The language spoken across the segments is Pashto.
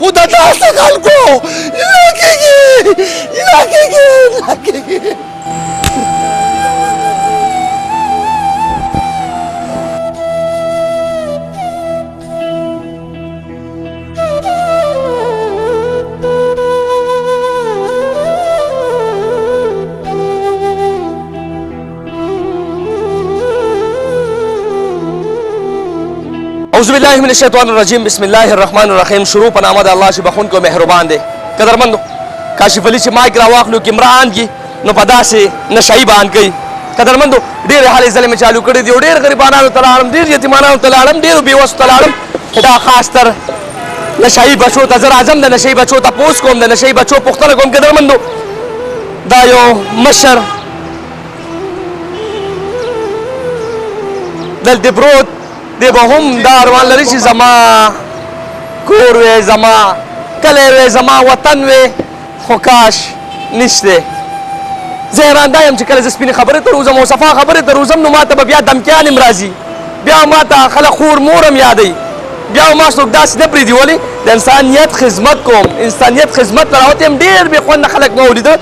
خدا داسې خلکو لکېږي اعوذ باللہ من الشیطان الرجیم بسم اللہ الرحمن الرحیم شروع په نام د الله چې بخون کو مهربان دی قدرمندو کاشف علي چې مایک راواخلو کې عمران کی نو په داسې نشئی بیان کوي قدرمندو ډېر حالې ځلې مې چالو کړي دي او ډېر غریبانانو ته لاړم ډېر یتیمانانو ته لاړم ډېرو بېوسو ته لاړم دا خاص تر نشئی بچو ته زه راځم د نشئی بچو تپوس کوم د نشئی بچو پوښتنه کوم قدرمندو دا یو مشر دلته پروت دی به هم دا ارمان لري چې زما کور وی زما کلی وی زما وطن وی خو کاش نشته زه حیران دا یم چې کله زه سپینې خبرې ته روزم او صفا خبرې ته روزم نو ما ته به بیا دمکیان هم راځي بیا ما ته خلک خور مور هم یادوي بیا ما څوک داسې نه پرېږدي ولې د انسانیت خدمت کوم انسانیت خدمت ته راوتی یم ډېر بې خونده خلک مې ولیده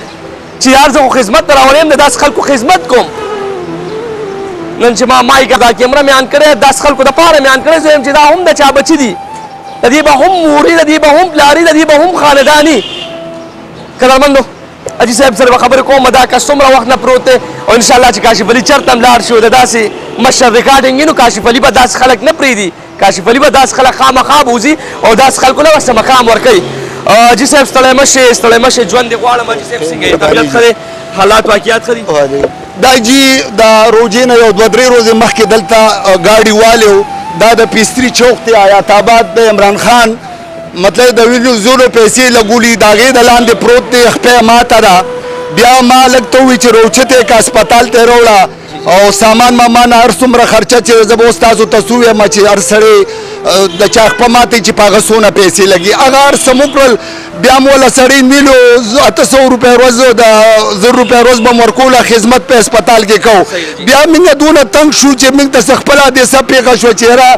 چې یار زه خو خدمت ته راولی یم د داسې خلکو خدمت کوم نن چې ما مایک دا کیمره میان کړی داسې خلکو دپاره میان کړی زه یم چې دا هم د چا بچي دي د دې به هم موري د دې به هم پلاري د دې به هم خانداني قدرمندو حاجي صاحب سره به خبرې کوم دا کس څومره وخت نه پروت دی او انشاءالله چې کاشف علي چېرته هم لاړ شي او د داسې مشر ریکارډینګ وي نو کاشف علي به داسې خلک نه پرېږدي کاشف علي به داسې خلک خامخا بوځي او داسې خلکو له ورسره مقام ورکوي حاجي صاحب ستړی مه شئ ژوند دې غواړم حاجي صاحب څنګه یې طبیعت ښه دی حالات واقعیات ښه دي دا جی دا روزې نه یو 2-3 ورځې مخکې دلته ګاډي والیو دا د پیستري چوک دی آیات آباد د عمران خان مطلب د ویلو زورو پیسې لګولي د هغې د لاندې پروت دی خپې ماته ده بیا ما لږ ته ووایي چې روچتې که هسپتال ته یې راوړه او سامان مامان هر څومره خرچه چې زه به اوس تاسو ته څه ووایم چې هر سړی د چا خپه ماتې چې په هغه څونه پیسې لګي هغه هر څه مو کړل بیا مو وله سړی نیلو 800 روپۍ ورځ د 1000 روپۍ ورځ به مو ورکوله خدمت په هسپتال کې کوو بیا موږ دونه تنګ شو چې موږ ته څه خپله حادثه پېښه شوه چې یاره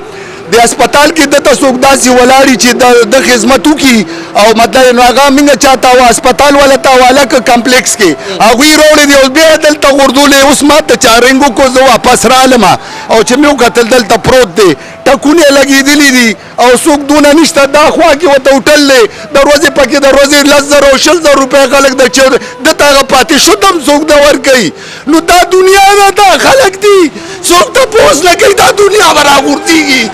د هسپتال کې دته څوک داسې ولاړي چې د خدمت وکړي او مطلب نو هغه موږ چاته هسپتال والا ته حواله که کمپلیکس کې هغوی راوړي دي او بیا دلته غورځولې اوس ما ته چارنګ وکړو زه واپس رالم او چې مې وکتل دلته پروت دی ټکونه لګېدلي دي او څوک دونه نشته دا خوا کې ورته هوټل دی د ورځې پکې د ورځې 10,000 او 20,000 روپۍ خلک د دته هغه پاتې شو ته هم څوک نه ورکوي نو دا دنیا نه دا خلک دي څوک تپوس نه کوي دا دنیا به راغورځېږي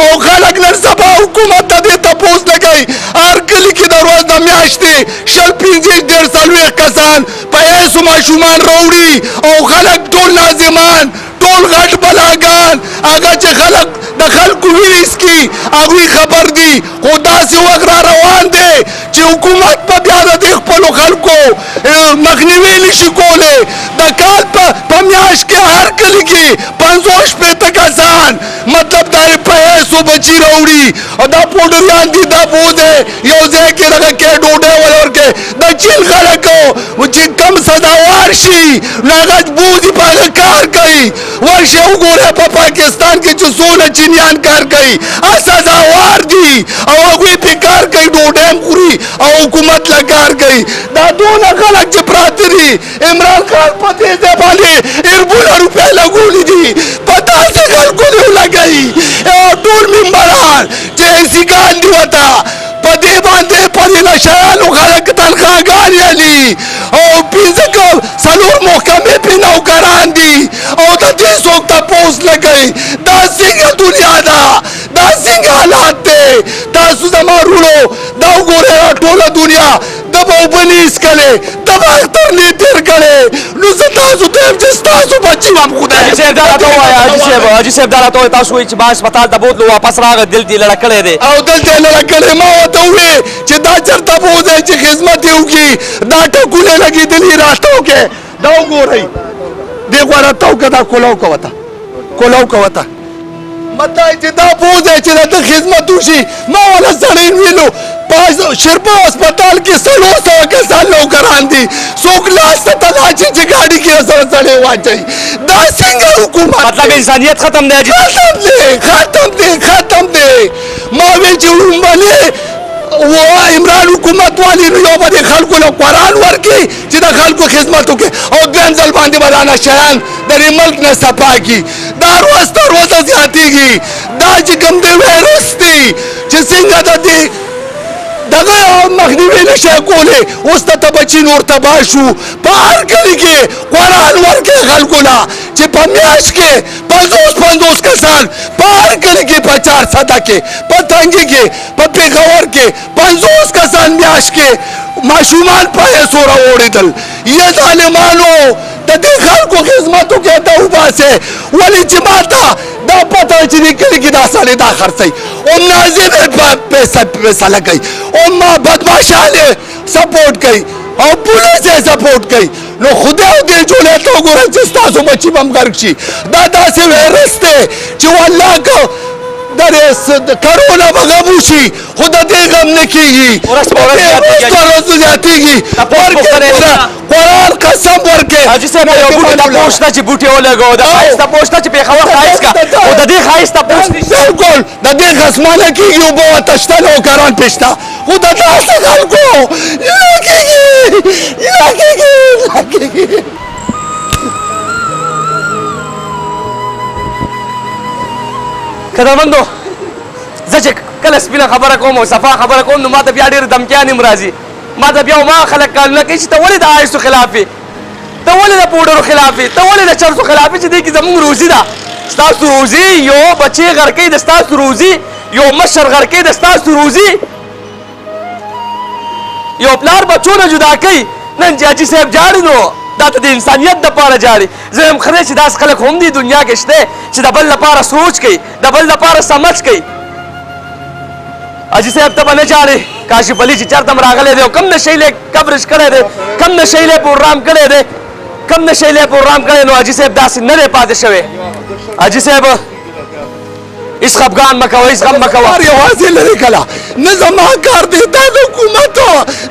او خلک نن سبا حکومت ته دې تپوس نه کوي هر کلي کې د ورځ د میاشتې 150-150 کسان په هیڅو ماشومان راوړي او خلک ټول لازمان ټول غټ بلاګان هغه چې خلک د خلکو وینې څکي هغوی خبر دي خو داسې وخت را روان دی چې حکومت به بیا د دې خپلو خلکو مخنیوي نشي کولی د کال په میاشت کې هر کلي کې 50-60 کسان مطلب دا یې په هیڅو بچي راوړي او دا پوډریان دي دا بوځې یو ځای کې دغه کې ډوډۍ ولورکې د چین خلکو چې کم سزاوار شي نو هغه بوځي په هغه کار کوي ورشه وګوره په پاکستان کې چې څونه چینیان کار کوي سزاوار دي او هغوی پې کار کوي ډوډۍ هم خوري او حکومت له کار کوي دا دونه خلک چې پراته دي عمران خان په دې ځای باندې اربونه روپۍ لګولي دي په داسې خلکو دې ولګوي او ټول ممبران چې انسیګان دي ورته په دې باندې په دې نشیانو خلک تنخواګانې علي او 4 محکمې پې نوکران دي او د دې څوک تپوس نه کوي دا څنګه دنیا ده دا څنګه حالات دی تاسو زما وروڼو دا وګورئ ټوله دنیا د به اوبه نه ایسکلې د به اختر نه تېر کړی نو زه تاسو ته یم چې ستاسو بچي هم خدای حاجي صاحب دا راته ووایه حاجي صاحب دا راته ووایه تاسو وایي چې ما هسپتال ته بوتلو واپس راغی دلته یې لړه کړی دی او دلته یې لړه کړی ما ورته ووې چې دا چېرته بوځئ چې خدمت یې وکړي دا ټکونه لګېدلي راته وکړئ دا وګورئ دې غوره ته وکړه دا کولاو که ورته کولاو که ورته مطلب چې دا بوځئ چې د ده خدمت وشي ما وله سړی ویلو شرپا هسپتال کې 400 کسان نوکران دي څوک لاس ته تلاچي چې ګاډي کې سره سړی واچوي دا څنګه حکومت مطلب انسانیت ختم دی ختم دی ما ویل چې لومبنې عمران حکومت والی نو یو به د خلکو له قرآن ورکړي چې د خلکو خدمت وکړي او دویم ځل باندې به دا نشیان د دې ملک نه صفا کړي دا روز تر روزه زیاتېږي دا چې کوم د ویروس دی چې څنګه د دې دغه مخنیوي نشي کولی اوس ته بچي نور تباه شو په هر کلي کې قرآن ورکړي خلکو له چې په میاشت کې 50 کسان په هر کلي کې په 400 کې په تنګي کې په پېښور کې 50 کسان میاشت کې ماشومان په یې سوره وړېدل یې ظالمانو د دې خلکو خدمت وکړئ ته وباسئ ولې چې ما ته دا پته چې دې کلي کې دا سړی دا خرڅوي ام ناظم فیصله کوي ام بدماشان یې سپورټ کوي او پولیس یې سپورټ کوي نو خدای دې جوړې ته وګورئ چې ستاسو بچي به هم غرق شي دا داسې ویروس دی چې والله که کرونا به غم وشي خو د دې غم نه کېږي ورځ زیاتېږي قرآن قسم ورکړې حاجي صاحب یو بوټي تپوس ته چې بوټي ولګوه د ښایست تپوس ته چې پېښور ښایست کا خو د دې ښایست تپوس نشته بالکل د دې خصمانه کېږي اوبه ورته شته او کران پې شته خو د داسې خلکو نه کېږي نه کېږي نه کېږي قدرمندو زه چې کله سپینه خبره کوم او صفا خبره کوم نو ما ته بیا ډېر دمکیان هم راځي ما ته بیا ما خلک کارونه کوي چې ته ولې د آیسو خلاف یې ته ولې د پوډرو خلاف یې ته ولې د چرسو خلاف یې چې دې کې زموږ روزي ده ستاسو روزي یو بچی غر کوي د ستاسو روزي یو مشر غر کوي د ستاسو روزي یو پلار بچو نه جدا کوي نن چې حاجي صاحب جاړي نو دا ته د انسانیت دپاره جاړي زه یم خدای چې داسې خلک هم دي دنیا کې شته چې د بل لپاره سوچ کوي د بل لپاره سمج کوي حاجي صاحب ته به نه جاړې کاشف علي چې چېرته م راغلی دی او کوم نشی لی کوریج کړی دی کوم نشی لی پروګرام کړی دی کوم نشی لی پروګرام کړی نو حاجي صاحب داسې نه دی پاتې شوی حاجي صاحب هېڅ خفګان مه کوه هېڅ غم مه کوه یوازې لرې کله نه زما کار دی دا د حکومت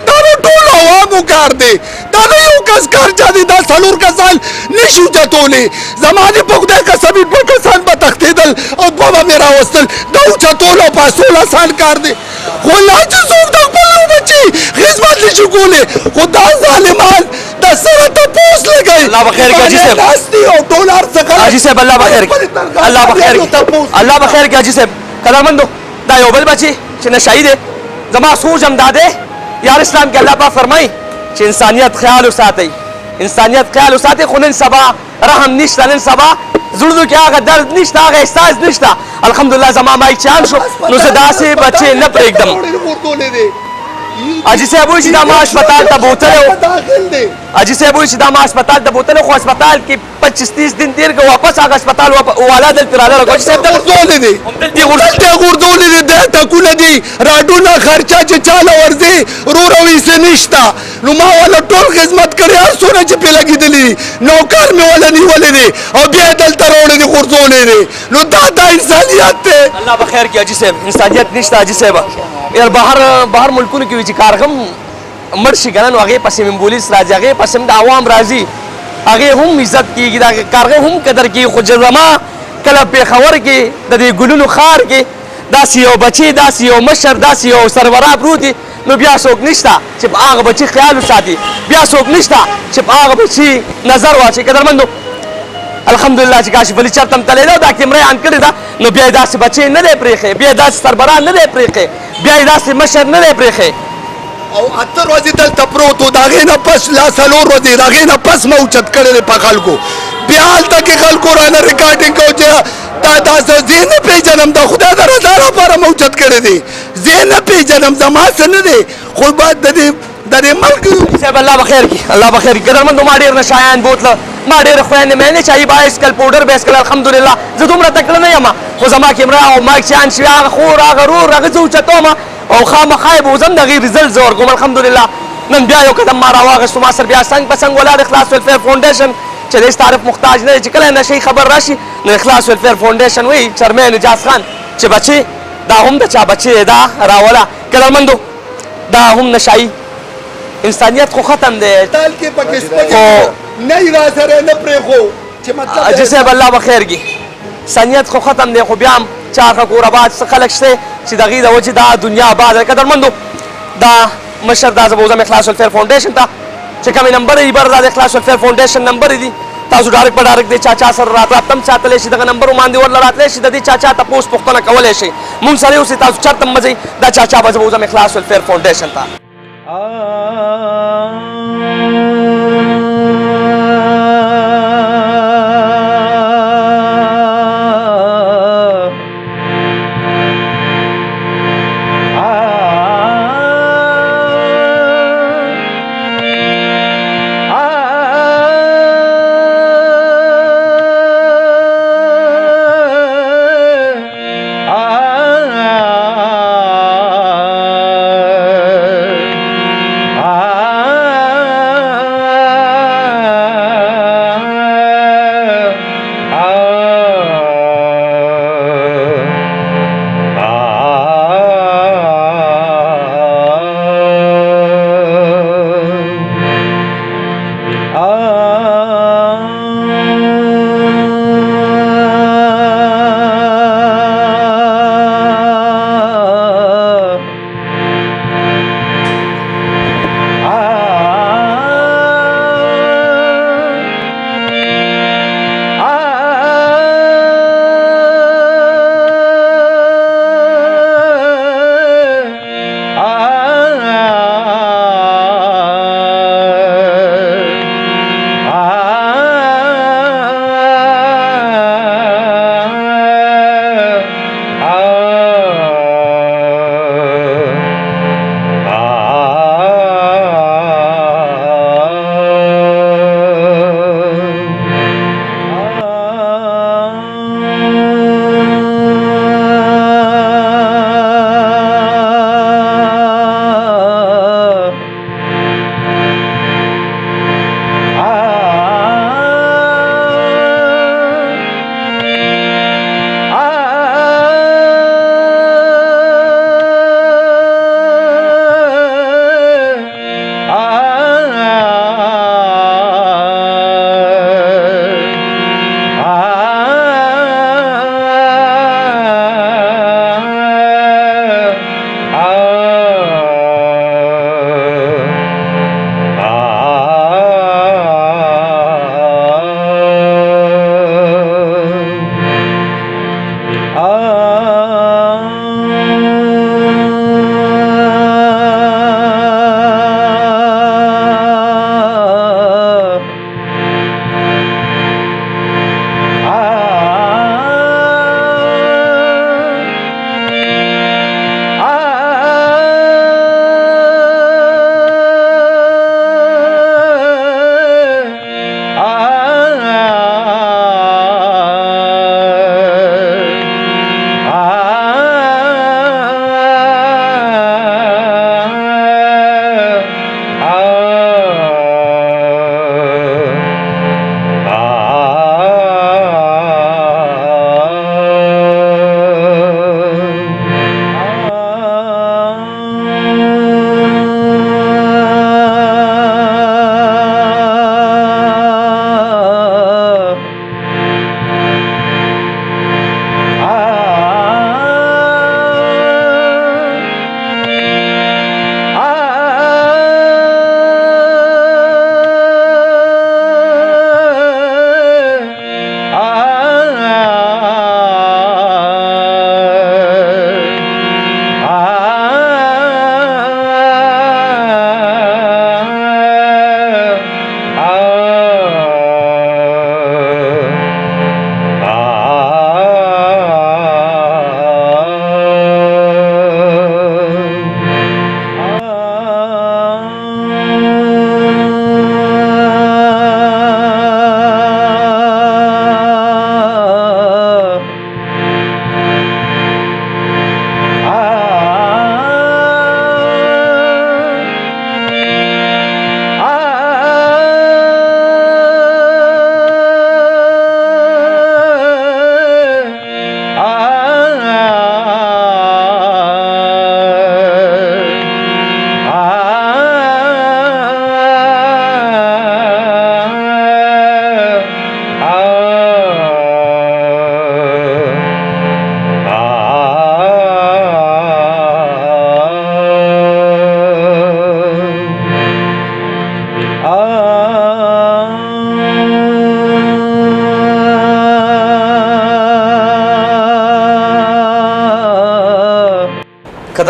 دا د ټولو عوامو کار دی دا د یو کس کار چا دی دا 4 کسان نشو چتولی زما دې په خدای قسم 2 کسان به تښتېدل او 2 به مې راوستل دا اوچتول او پاسول اسان کار دی خو لا چې څوک د خپلو بچي خدمت نشي کولی خو دا ظالمان د سره تپوس لګوي الله به خیر کړي حاجي صاحب او ډولر څخه حاجي صاحب الله به خیر کړي الله به خیر کړي الله به خیر کړي حاجي صاحب قدرمندو دا یو بل بچي چې نشهید دی زما سوچ هم دا دی یار اسلام کې الله پاک فرمایي چې انسانیت خیال وساتئ انسانیت خیال وساتئ خو نن سبا رحم نشته نن سبا زړونو کې هغه درد نشته هغه احساس نشته الحمدلله زما مایک چان شو نو زه داسې بچې نه پرېږدم حاجي صاحب وایي چې دا ما هسپتال ته بوتلی و حاجي صاحب وایي چې دا ما هسپتال ته بوتلی خو هسپتال کې 25-30 دن تېر کړه واپس هغه هسپتال والا دلته راغلی حاجي صاحب غورځولی دی دلته غورځولی دی دا ټکونه دي راډونه خرچه چې چاله ورځي رور او ایسه نشته نو ما والا ټول خدمت کړی هر څونه چې پې لګېدلي دي نوکر مې والا نیولی دی او بیا یې دلته راوړی دی غورځولی دی نو دا انسانیت دی الله به خیر کړي حاجي صاحب انسانیت نشته حاجي صاحب یار بهر ملکونو کې وي چې کارغم مړ شي که نه نو هغې پسې هم پولیس راځي هغې پسې هم د عوام راځي هغې هم عزت کېږي د کارغې هم قدر کېږي خو زما کله پېښور کې د دې ګلونو ښار کې داسې یو بچی داسې یو مشر داسې یو سربراه پروت دی نو بیا څوک نشته چې په هغه بچي خیال وساتي بیا څوک نشته چې په هغه بچي نظر واچوي قدرمندو الحمدلله چې کاشف علي چېرته م تللی دی او دا کیمره یې آن کړې ده نو بیا یې داسې بچی نه دی پرېښی بیا یې داسې سربراه نه دی پرېښی بیا یې داسې مشر نه دی پرېښی او 8 ورځې دلته پروت و د هغې نه پس لا 4 ورځې د هغې نه پس مه اوچت کړی دی په خلکو بیا هلته کې خلکو رانه ریکارډینګ کوو چې دا زه نه پېژنم د خدای د رضا لپاره مه اوچت کړی دی زه نه پېژنم زما څه نه دی خو باید د دې ملک صاحب الله به خیر کړي الله به خیر کړي قدرمندو ما ډېر نشایان بوتله ما ډېرې خویندې مینې چایي بایسکل پوډر بایسکل الحمدلله زه دومره تکړه نه یم خو زما کیمره او مایک چیان شوي هغه خور هغه رور هغه زه اوچتوم او خامخا یې به وځم د هغې رزلټ زه ورکوم الحمدلله نن بیا یو قدم ما راواخېستو ما سره بیا څنګ په څنګ ولاړ اخلاص ویلفیر فاونډیشن چې د هېڅ تعریف محتاج نه دی چې کله نشهی خبر راشي نو اخلاص ویلفیر فاونډیشن وایي چرمین اجاز خان چې بچې دا هم د چا بچې دا راوله قدرمندو دا هم نشایي انسانیت خو ختم دی تال کې پکې سپکې نه یې را سره نه پرېښو چې مطلب حاجي صاحب الله به خیر کړي انسانیت خو ختم دی خو بیا هم چا ښه کور آباد څه خلک شته چې د هغې د وجې دا دنیا آباد ده قدرمندو دا مشر دا زبوزه اخلاص الفیر فاونډیشن ته چې کوم نمبر یې بر دا اخلاص الفیر فاونډیشن نمبر دی تاسو ډایرکټ په ډایرکټ د چاچا سره راتلم ساتلی شي دغه نمبر باندې ور راتلی شي د دې چاچا تاسو پوښتنه کولای شي مونږ سره اوسې تاسو چرته مزي دا چاچا به زبوزه اخلاص الفیر فاونډیشن ته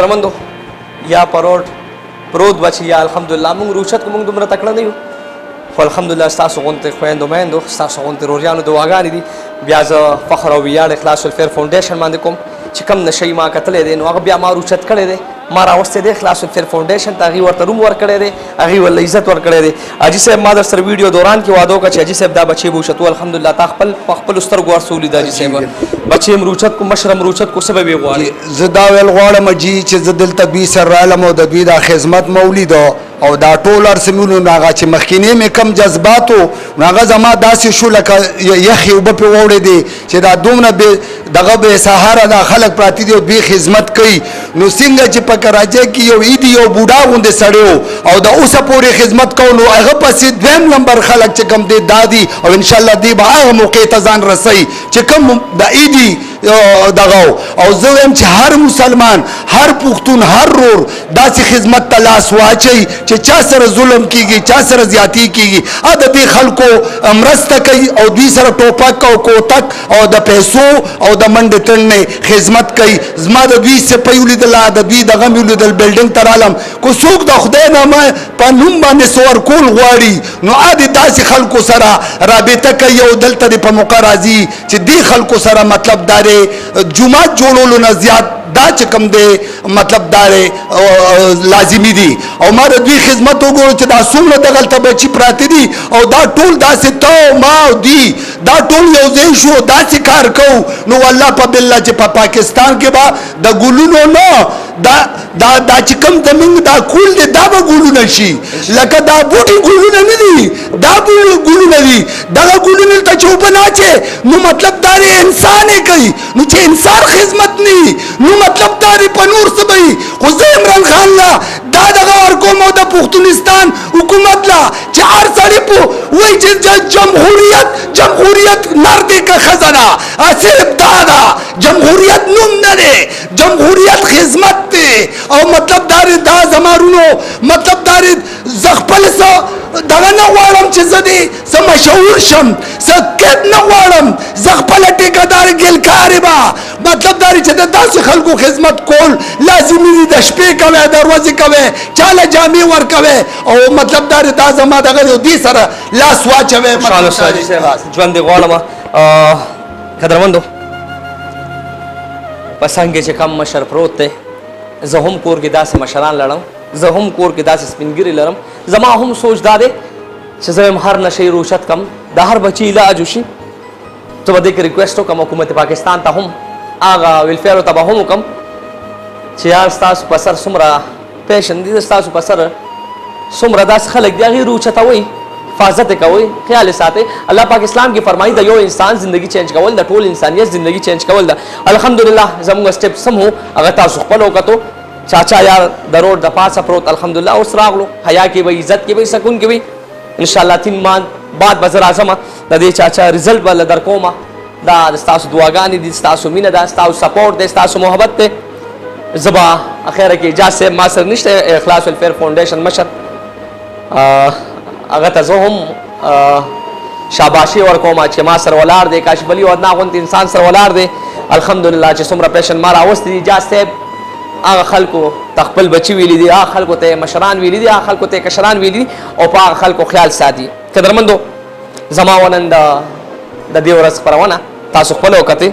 قدرمندو یا پروت بچي یا الحمدلله موږ روچت کوم دومره تکړه نه یو خو الحمدلله ستاسو غونډې خویندو میندو ستاسو غونډې روریانو دعاګانې دي بیا زه فخر او ویاړ اخلاص الفیر فاونډیشن باندې کوم چې کوم نشي ما کتلې دی نو هغه بیا ما روچت کړی دی ما راوستې دی اخلاص الفیر فاونډیشن ته هغې ورته روم ورکړی دی هغې ورله عزت ورکړی دی حاجي صاحب ما در سره ویډیو دوران کې واده وکړه چې حاجي صاحب دا بچې به وشتو الحمدلله تا په خپلو سترګو هر څه ولید حاجي صاحب بچې م روچت کو مشر م روچت کو څه به یې غواړې زه دا ویل غواړم جي چې زه دلته دوی سره رالم او د دوی دا خدمت مو ولیدو او دا ټول ارسمونو هغه چې مخکینی مې کم جذبات و هغه زما داسې شو لکه یخې اوبه پې واوړې دي چې دا دومره دغه بې سهاره دا خلک پراته دي او دوی خدمت کوي نو څنګه چې په کراچۍ کې یو عید یو بوډا غوندې سړی او د اوسه پورې خدمت کوو نو هغه پسې دویم نمبر خلک چې کوم دی دا دي او انشاءالله دوی به هغه موقع ته ځان رسوي چې کوم د عیدي دغه او زه وایم چې هر مسلمان هر پښتون هر رور داسې خدمت ته لاس واچوي چې چا سره ظلم کیږي چا سره زیاتی کیږي ا د دې خلکو مرسته کوي او دوی سره ټوپک او کوتک او د پیسو او د منډې تړنې خدمت کوي زما د دوی سپی ولیدل د دوی دغه مې ولیدل بلډینګ ته رالم کو څوک د خدای نامه په نوم باندې سور کول غواړي نو ا د داسې خلکو سره رابطه کوي او دلته د په موقع راځي چې دې خلکو سره مطلب دار جمعات جوړولو نه زیات دا چې کوم دی مطلب دار لازمی دي او ما د دوی خدمت وګورو چې دا څومره دغلته بچي پراته دي او دا ټول داسې تو ما او دی دا ټول یو ځای شو داسې کار کوو نو والله په بالله چې په پاکستان کې به د ګلونو نه دا چې کوم زمونږ دا کول دی دا به ګلونه شي لکه دا بوټي ګلونه نه دي دا ګلونه دي دغه ګلونه ته چې اوبه نه اچې نو مطلب دا انسان یې کوي نو چې انسان خدمت نه نو مطلب دا په نور څه به خو زه عمران خان لا دا دغه ورکوم او د پښتونستان حکومت لا چې هر سړي په وایي چې جمهوریت نر دی که ښځه ده صرف دا ده جمهوریت نوم نه دی جمهوریت خدمت دی او مطلب دا زما رونو مطلب دا زه خپل څه دغه نه غواړم چې زه دې څه مشهور شم څه کټ نه غواړم زه خپله ټیکهدار ګلکار به مطلب دا چې د داسې خلکو خدمت کول لازمي دي د شپې کوئ د ورځې کوئ چاله جامې ورکوئ او مطلب دا زما دغه دی دې سره لاس واچوئ ژوند دې غواړم قدرمندو په څنګ کې چې کم مشر پروت دی زه هم کور کې داسې مشران لرم زه هم کور کې داسې سپینګیري لرم زما هم سوچ دا دی چې زه هر نشي روشت کم د هر بچي علاج وشي ته به دې کې ریکویسټ وکړم حکومت پاکستان ته هم هغه ویلفیرو ته به هم وکړم چې یار ستاسو په سر څومره پیشن دي ستاسو په سر څومره داسې خلک دي هغې روچتوئ حفاظت کوئ خیال ساتئ الله پاک اسلام کې فرمایي د یو انسان زندگی چینج کول د ټول انسانیت زندگی چینج کول ده الحمدلله زموږ سټیپس هم هو هغه تاسو خپل وکړو چاچا یار د روډ د پاسه پروت الحمدلله اوس راغلو حیا کې به عزت کې به سکون کې به انشاءالله 3 ماه بعد به زه راځم د دې چاچا رزلټ به در کومه دا ستاسو دعاګانې دي ستاسو مینه ده ستاسو سپورټ دی ستاسو محبت دی زه به اخره کې اجازه صاحب ما سره نشته اخلاص الفیر فاونډیشن مشر هغه ته زه هم شاباشي ورکوم چې ما سره ولاړ دی کاشف علي ودنا غونت انسان سره ولاړ دی الحمدلله چې څومره پیشن ما راوستي دي اجازه صاحب هغه خلکو خپل بچي ویلي دي هغه خلکو ته مشران ویلي دي هغه خلکو ته کشران ویلي دي او په هغه خلکو خیال ساتي قدرمندو زما ونن د دې ورځ خپرونه تاسو خپل وکړئ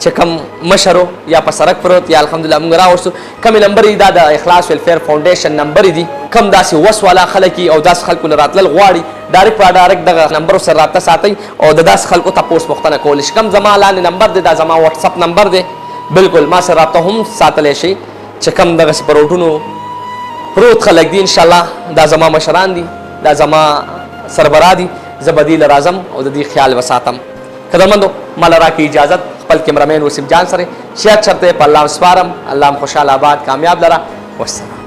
چې کوم مشرو یا په سړک پروت یا الحمدلله موږ راوستو کومې نمبر دي دا د اخلاص ویلفیر فاونډیشن نمبر دي کم داسې وس والا خلک او داسې خلکو نه راتلل غواړي ډایرکټ په ډایرکټ دغه نمبرو سره رابطه ساتئ او د داسې خلکو تپوس پوښتنه کولی شي کوم زما لاندې نمبر دی دا زما وټساپ نمبر دی بالکل ما سره رابطه هم ساتلی شي چې کوم دغسې په روډونو پروت خلک دي انشاءالله دا زما مشران دي دا زما سربراه دي زه به دې له راځم او د دې خیال وساتم قدرمندو ما له راکړي اجازت خپل کیمرامین وسیم جان سره شیخ چرته په الله سپارم الله خوشحال آباد کامیاب لره والسلام